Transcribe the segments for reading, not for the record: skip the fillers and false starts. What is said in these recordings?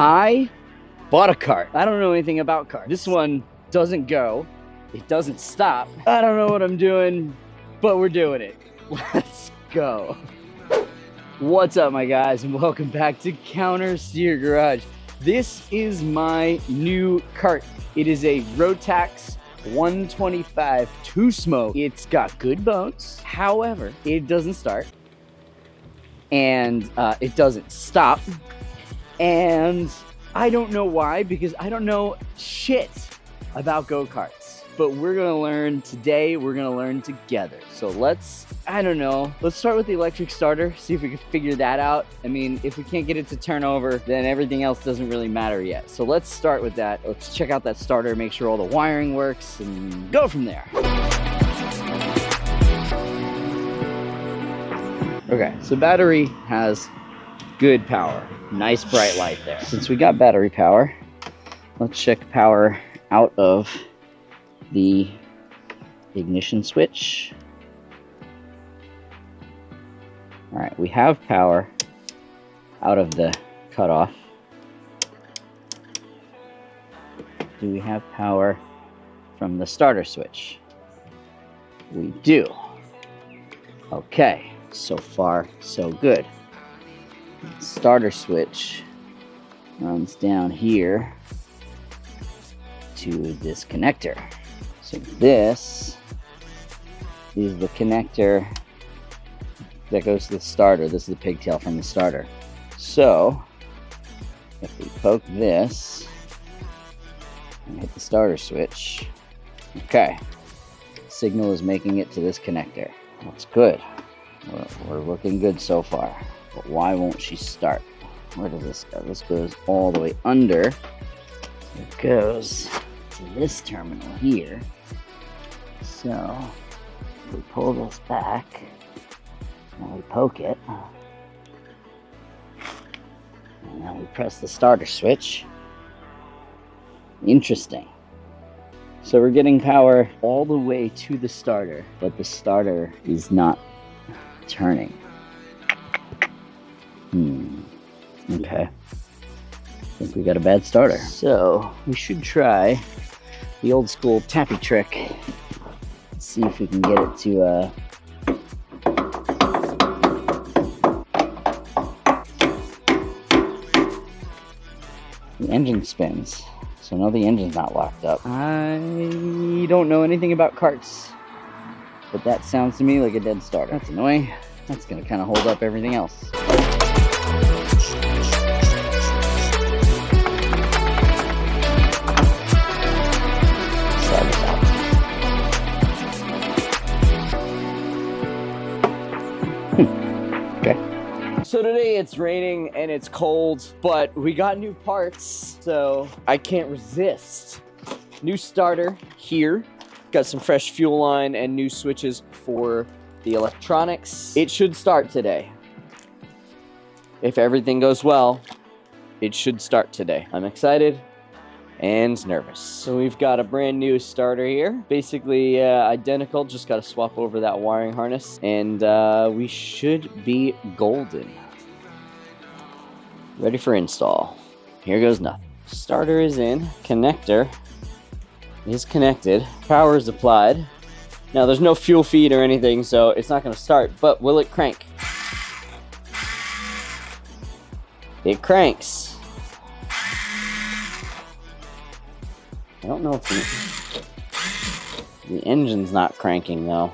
I bought a cart. I don't know anything about cars. This one doesn't go. It doesn't stop. I don't know what I'm doing, but we're doing it. Let's go. What's up, my guys, and welcome back to Counter Steer Garage. This is my new cart. It is a Rotax 125 two-smoke. It's got good bones. However, it doesn't start. And it doesn't stop. And I don't know why, because I don't know shit about go-karts. But we're gonna learn today, we're gonna learn together. So let's start with the electric starter, see if we can figure that out. I mean, if we can't get it to turn over, then everything else doesn't really matter yet. So let's start with that. Let's check out that starter, make sure all the wiring works, and go from there. Okay, so battery has good power. Nice bright light there. Since we got battery power, let's check power out of the ignition switch. All right, we have power out of the cutoff. Do we have power from the starter switch? We do. Okay, so far so good. Starter switch runs down here to this connector. So this is the connector that goes to the starter. This is the pigtail from the starter. So if we poke this and hit the starter switch, okay, signal is making it to this connector. That's good. We're looking good so far. But why won't she start? Where does this go? This goes all the way under. It goes to this terminal here. So we pull this back and we poke it. And then we press the starter switch. Interesting. So we're getting power all the way to the starter, but the starter is not turning. Okay. I think we got a bad starter. So we should try the old school tappy trick. Let's see if we can get it to the engine spins. So no, the engine's not locked up. I don't know anything about carts, but that sounds to me like a dead starter. That's annoying. That's gonna kind of hold up everything else. So today it's raining and it's cold, but we got new parts, so I can't resist. New starter here. Got some fresh fuel line and new switches for the electronics. It should start today. If everything goes well, it should start today. I'm excited and nervous. So we've got a brand new starter here. Basically identical, just gotta swap over that wiring harness and we should be golden. Ready for install. Here goes nothing. Starter is in, connector is connected, power is applied. Now there's no fuel feed or anything, so it's not gonna start, but will it crank? It cranks. I don't know if the engine's not cranking though.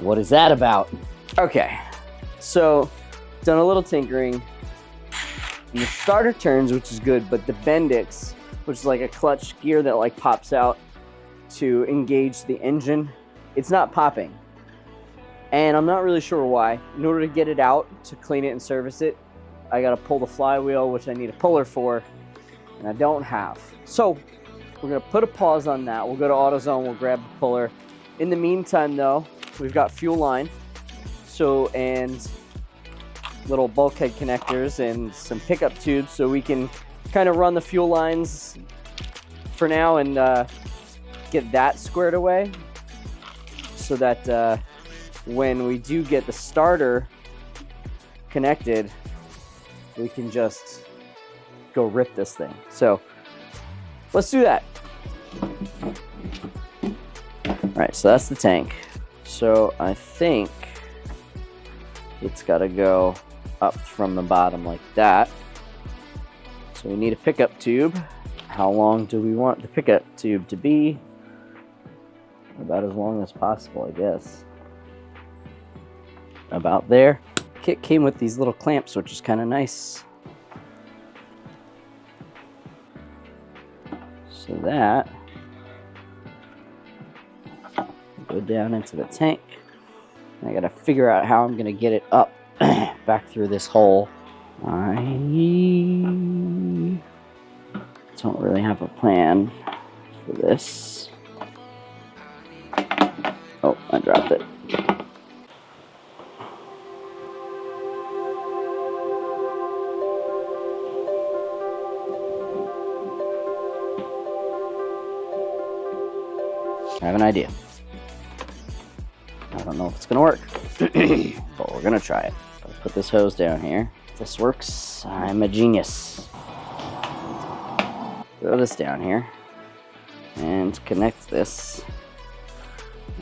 What is that about? Okay, so done a little tinkering. And the starter turns, which is good, but the Bendix, which is like a clutch gear that like pops out to engage the engine, it's not popping. And I'm not really sure why. In order to get it out, to clean it and service it, I gotta pull the flywheel, which I need a puller for, and I don't have. So we're gonna put a pause on that. We'll go to AutoZone, we'll grab the puller. In the meantime though, we've got fuel line, and little bulkhead connectors and some pickup tubes, so we can kind of run the fuel lines for now and get that squared away so that when we do get the starter connected, we can just go rip this thing. So let's do that. All right, so that's the tank. So I think it's got to go up from the bottom like that. So we need a pickup tube. How long do we want the pickup tube to be? About as long as possible, I guess. About there. Kit came with these little clamps, which is kind of nice. So that go down into the tank. I gotta figure out how I'm gonna get it up back through this hole. I don't really have a plan for this. Oh, I dropped it. I have an idea. I don't know if it's gonna work, but we're gonna try it. I'll put this hose down here. If this works, I'm a genius. Throw this down here and connect this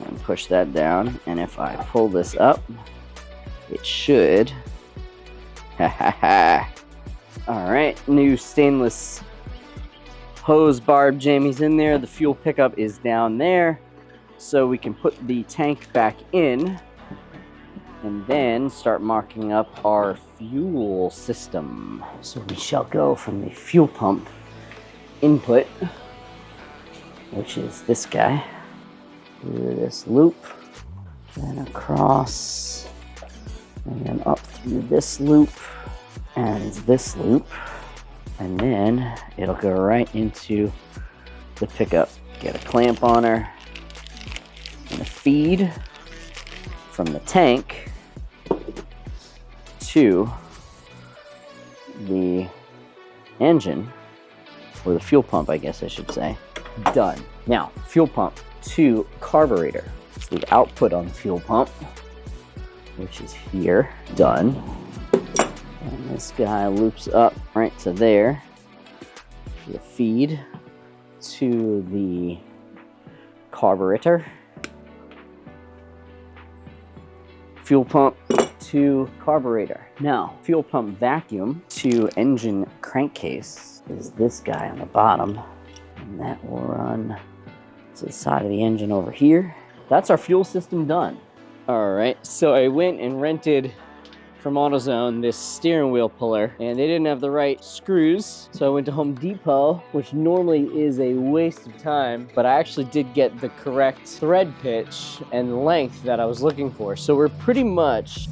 and push that down. And if I pull this up, it should. Ha ha ha. All right, new stainless hose barb jammies in there. The fuel pickup is down there. So we can put the tank back in and then start marking up our fuel system. So we shall go from the fuel pump input, which is this guy, through this loop, then across, and then up through this loop and this loop, and then it'll go right into the pickup. Get a clamp on her and a feed from the tank to the engine, or the fuel pump, I guess I should say. Done. Now, fuel pump to carburetor. It's the output on the fuel pump, which is here. Done. And this guy loops up right to there. The feed to the carburetor. Fuel pump to carburetor. Now, fuel pump vacuum to engine crankcase is this guy on the bottom, and that will run to the side of the engine over here. That's our fuel system done. All right, so I went and rented from AutoZone this steering wheel puller, and they didn't have the right screws, so I went to Home Depot, which normally is a waste of time, but I actually did get the correct thread pitch and length that I was looking for. So we're pretty much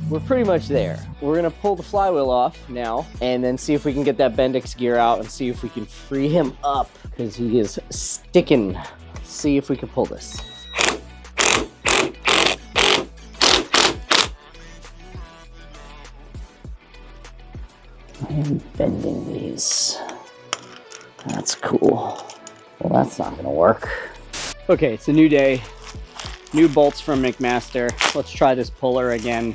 there. We're gonna pull the flywheel off now and then see if we can get that Bendix gear out and see if we can free him up, because he is sticking. See if we can pull this. I am bending these. That's cool. Well, that's not gonna work. Okay, it's a new day. New bolts from McMaster. Let's try this puller again.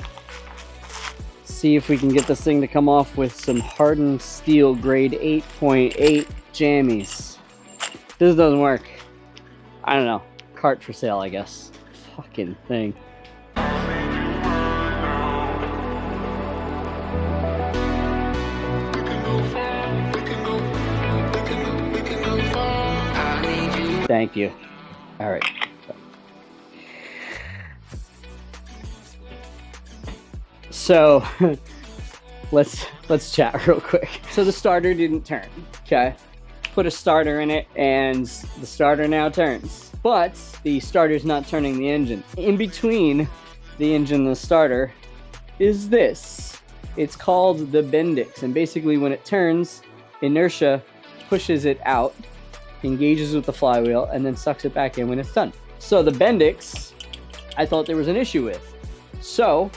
See if we can get this thing to come off with some hardened steel grade 8.8 jammies. This doesn't work. I don't know. Kart for sale, I guess. Fucking thing. Thank you. All right. So let's chat real quick. So the starter didn't turn. Okay. Put a starter in it and the starter now turns. But the starter's not turning the engine. In between the engine and the starter is this. It's called the Bendix, and basically when it turns, inertia pushes it out, engages with the flywheel, and then sucks it back in when it's done. So the Bendix, I thought there was an issue with. So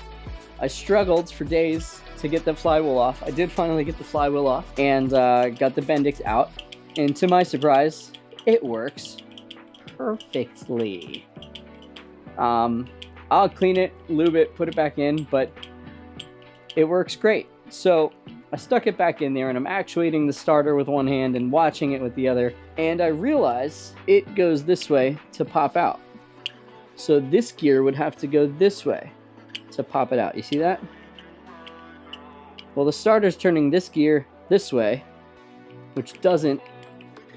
I struggled for days to get the flywheel off. I did finally get the flywheel off and got the Bendix out. And to my surprise, it works perfectly. I'll clean it, lube it, put it back in, but it works great. So I stuck it back in there, and I'm actuating the starter with one hand and watching it with the other, and I realize it goes this way to pop out. So this gear would have to go this way to pop it out. You see that? Well, the starter's turning this gear this way, which doesn't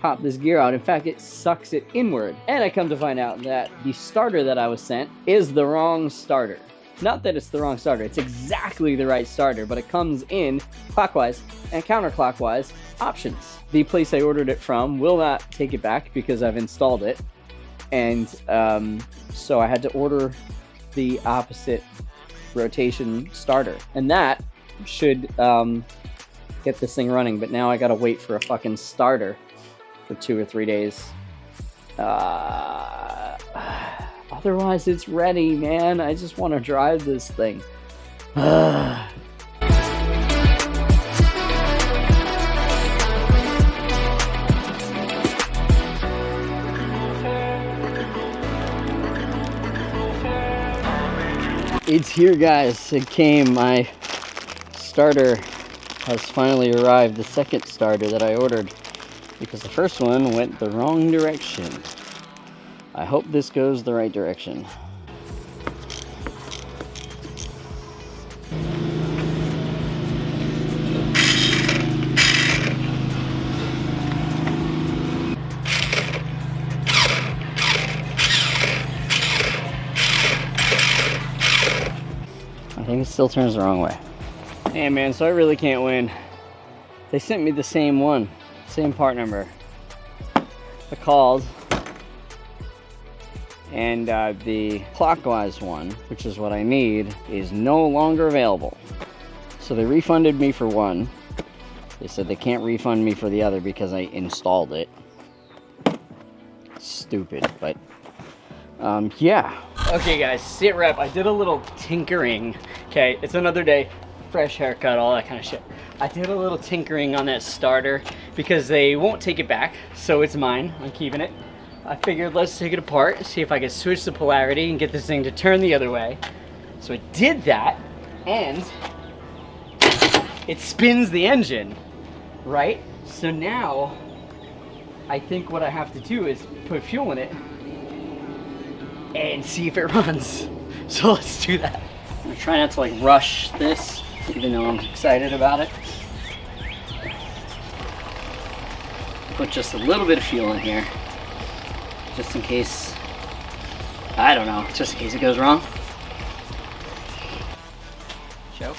pop this gear out. In fact, it sucks it inward. And I come to find out that the starter that I was sent is the wrong starter. Not that it's the wrong starter, it's exactly the right starter, but it comes in clockwise and counterclockwise options. The place I ordered it from will not take it back because I've installed it. And so I had to order the opposite rotation starter. And that should get this thing running, but now I gotta wait for a fucking starter for 2 or 3 days. Otherwise, it's ready, man. I just want to drive this thing. It's here, guys. It came. My starter has finally arrived. The second starter that I ordered, because the first one went the wrong direction. I hope this goes the right direction. I think it still turns the wrong way. Hey man, so I really can't win. They sent me the same one, same part number. I called, and the clockwise one, which is what I need, is no longer available. So they refunded me for one. They said they can't refund me for the other because I installed it. Stupid, but yeah. Okay guys, sit rep. I did a little tinkering. Okay, it's another day, fresh haircut, all that kind of shit. I did a little tinkering on that starter because they won't take it back, so it's mine. I'm keeping it. I figured let's take it apart, see if I could switch the polarity and get this thing to turn the other way. So I did that, and it spins the engine, right? So now, I think what I have to do is put fuel in it and see if it runs. So let's do that. I'm gonna try not to like rush this, even though I'm excited about it. Put just a little bit of fuel in here, just in case, I don't know, just in case it goes wrong. Choke.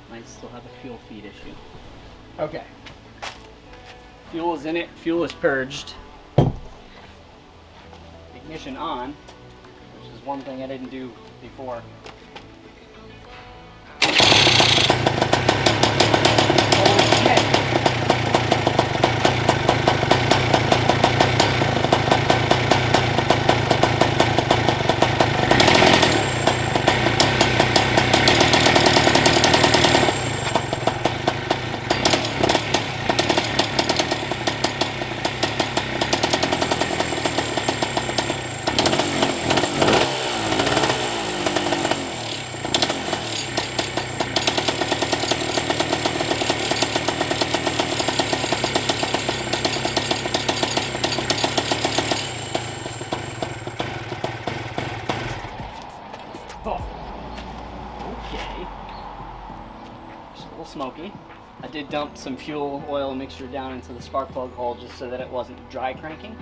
Might still have a fuel feed issue. Okay. Fuel is in it, fuel is purged. Ignition on, which is one thing I didn't do before. Smoky. I did dump some fuel oil mixture down into the spark plug hole just so that it wasn't dry cranking.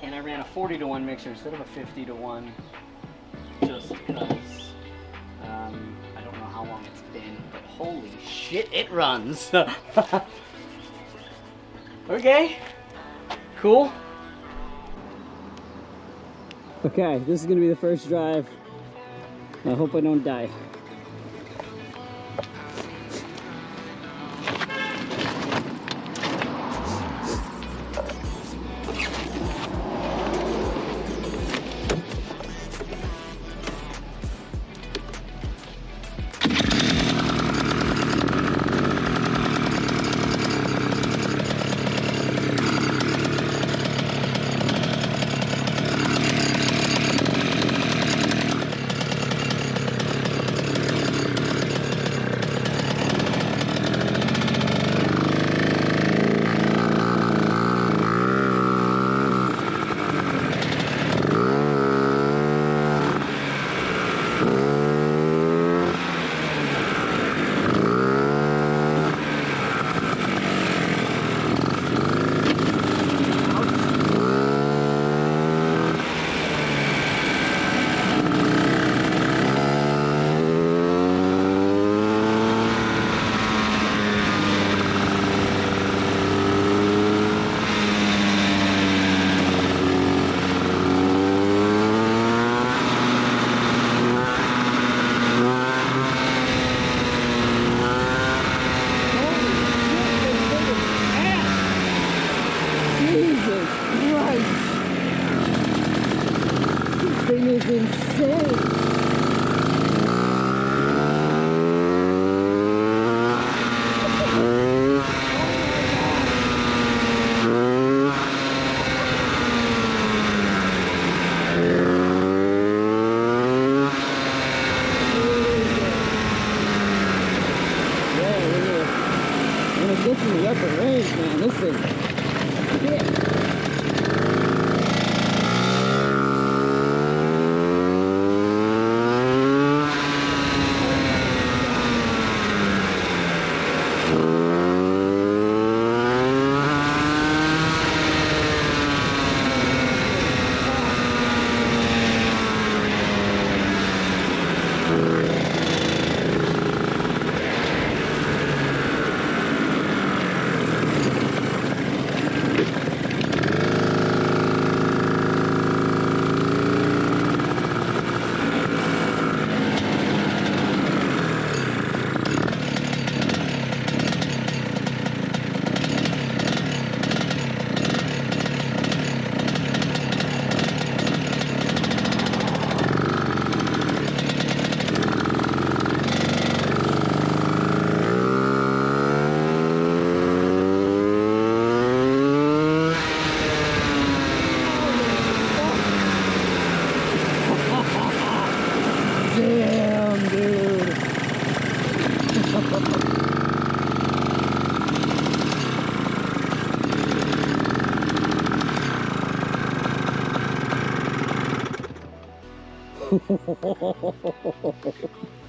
And I ran a 40-to-1 mixture instead of a 50-to-1 just because I don't know how long it's been, but holy shit, it runs. Okay, cool. Okay, this is gonna be the first drive. I hope I don't die. gets in the upper range, man, this thing, shit. Damn, dude.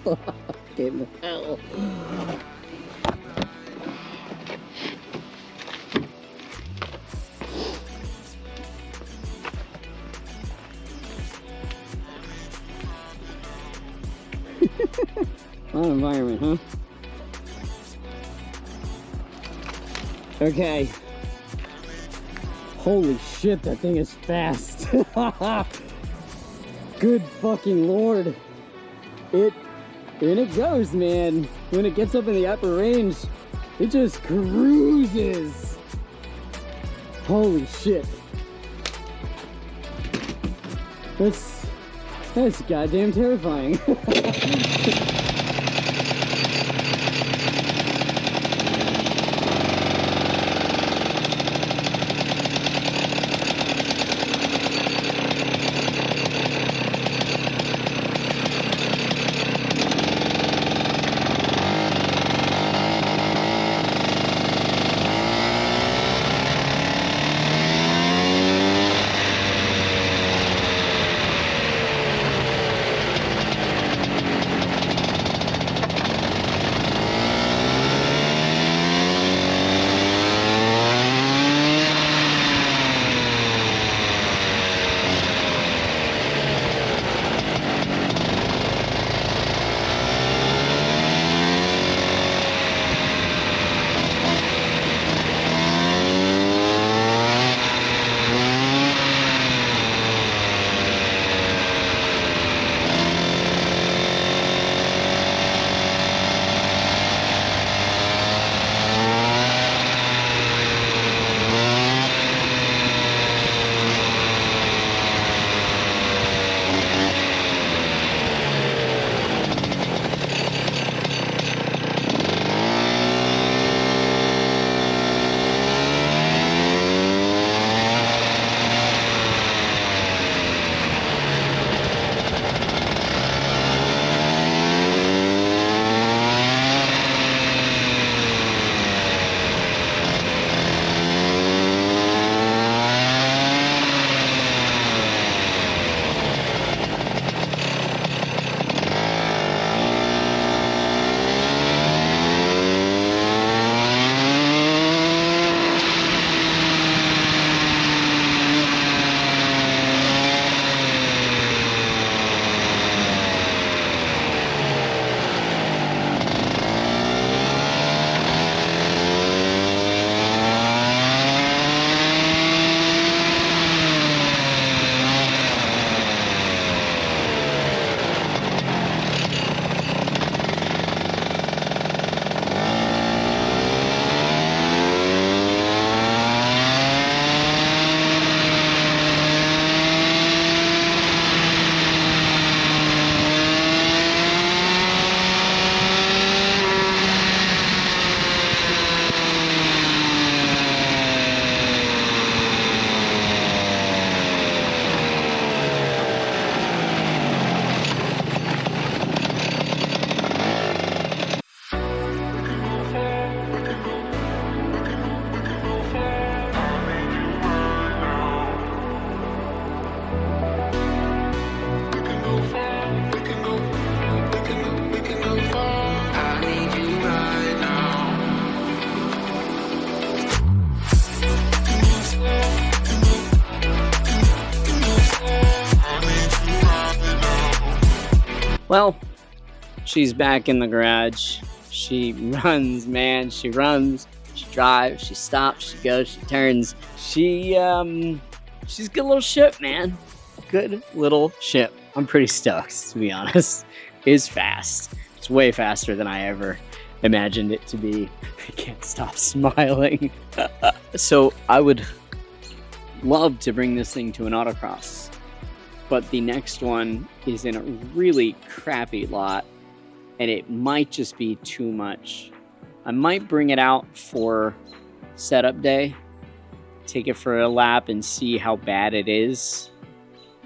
Fucking hell. Fun environment, huh? Okay. Holy shit, that thing is fast. Good fucking lord. And it goes, man. When it gets up in the upper range, it just cruises. Holy shit. That's goddamn terrifying. Well, she's back in the garage. She runs, man. She runs. She drives. She stops. She goes. She turns. She's a good little ship, man. Good little ship. I'm pretty stoked, to be honest. It's fast. It's way faster than I ever imagined it to be. I can't stop smiling. So I would love to bring this thing to an autocross, but the next one is in a really crappy lot, and it might just be too much. I might bring it out for setup day, take it for a lap and see how bad it is,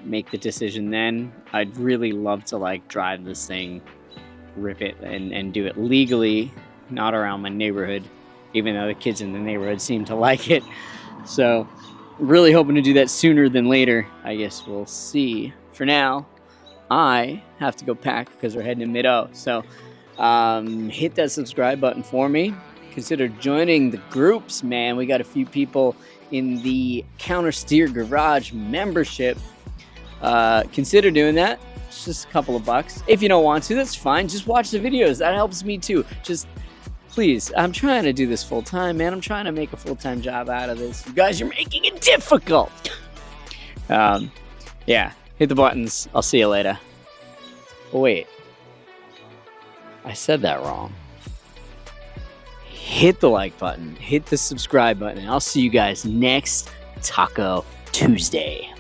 make the decision then. I'd really love to like drive this thing, rip it, and do it legally, not around my neighborhood, even though the kids in the neighborhood seem to like it. So really hoping to do that sooner than later. I guess we'll see. For now, I have to go pack because we're heading to Mid-O. So hit that subscribe button for me. Consider joining the groups, man. We got a few people in the Counter Steer Garage membership. Consider doing that. It's just a couple of bucks. If you don't want to, that's fine. Just watch the videos. That helps me too. Just please, I'm trying to do this full time, man. I'm trying to make a full-time job out of this. You guys are making it difficult. Yeah, hit the buttons. I'll see you later. Oh, wait. I said that wrong. Hit the like button. Hit the subscribe button. And I'll see you guys next Taco Tuesday.